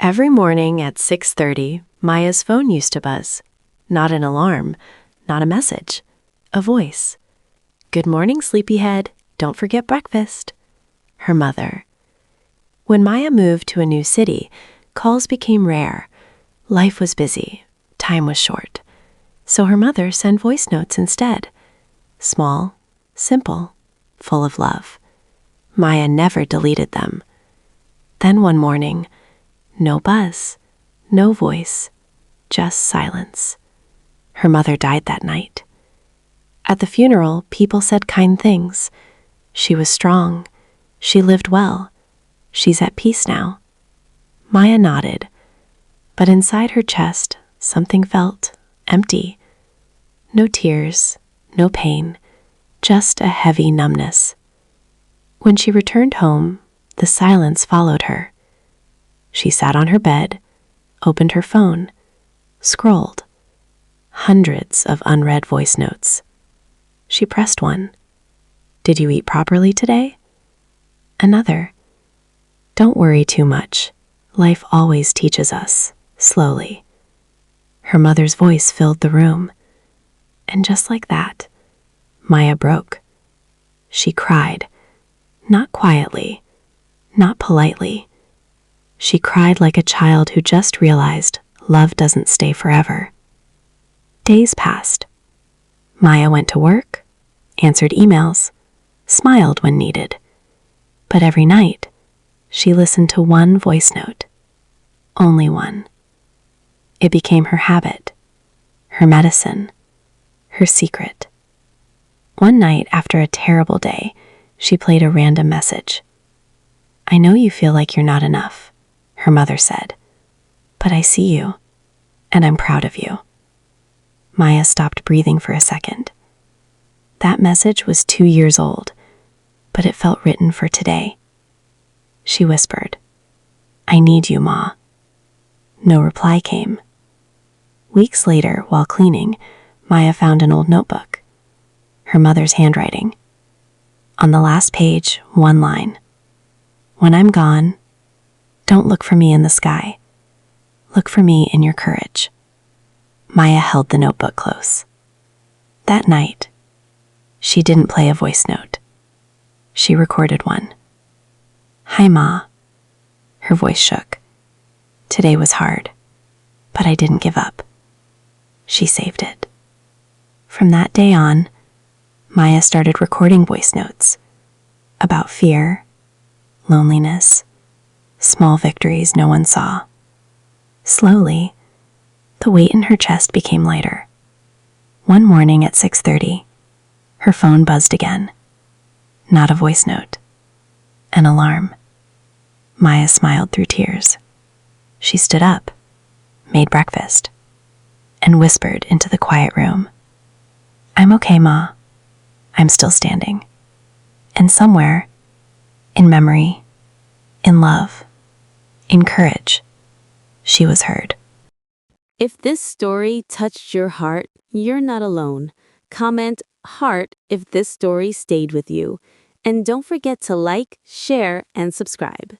Every morning at 6:30, Maya's phone used to buzz. Not an alarm, not a message, a voice. "Good morning, sleepyhead. Don't forget breakfast." Her mother. When Maya moved to a new city, calls became rare. Life was busy, time was short. So her mother sent voice notes instead. Small, simple, full of love. Maya never deleted them. Then one morning, no buzz, no voice, just silence. Her mother died that night. At the funeral, people said kind things. She was strong. She lived well. She's at peace now. Maya nodded, but inside her chest, something felt empty. No tears, no pain, just a heavy numbness. When she returned home, the silence followed her. She sat on her bed, opened her phone, scrolled. Hundreds of unread voice notes. She pressed one. "Did you eat properly today?" Another. "Don't worry too much. Life always teaches us, slowly." Her mother's voice filled the room. And just like that, Maya broke. She cried, not quietly, not politely. She cried like a child who just realized love doesn't stay forever. Days passed. Maya went to work, answered emails, smiled when needed. But every night, she listened to one voice note. Only one. It became her habit, her medicine, her secret. One night after a terrible day, she played a random message. "I know you feel like you're not enough," her mother said, "but I see you, and I'm proud of you." Maya stopped breathing for a second. That message was 2 years old, but it felt written for today. She whispered, "I need you, Ma." No reply came. Weeks later, while cleaning, Maya found an old notebook. Her mother's handwriting. On the last page, one line. "When I'm gone, don't look for me in the sky. Look for me in your courage." Maya held the notebook close. That night, she didn't play a voice note. She recorded one. "Hi, Ma." Her voice shook. "Today was hard, but I didn't give up." She saved it. From that day on, Maya started recording voice notes about fear, loneliness, small victories no one saw. Slowly, the weight in her chest became lighter. One morning at 6:30, her phone buzzed again. Not a voice note. An alarm. Maya smiled through tears. She stood up, made breakfast, and whispered into the quiet room, "I'm okay, Ma. I'm still standing." And somewhere, in memory, in love, in courage, she was heard. If this story touched your heart, you're not alone. Comment "heart" if this story stayed with you. And don't forget to like, share, and subscribe.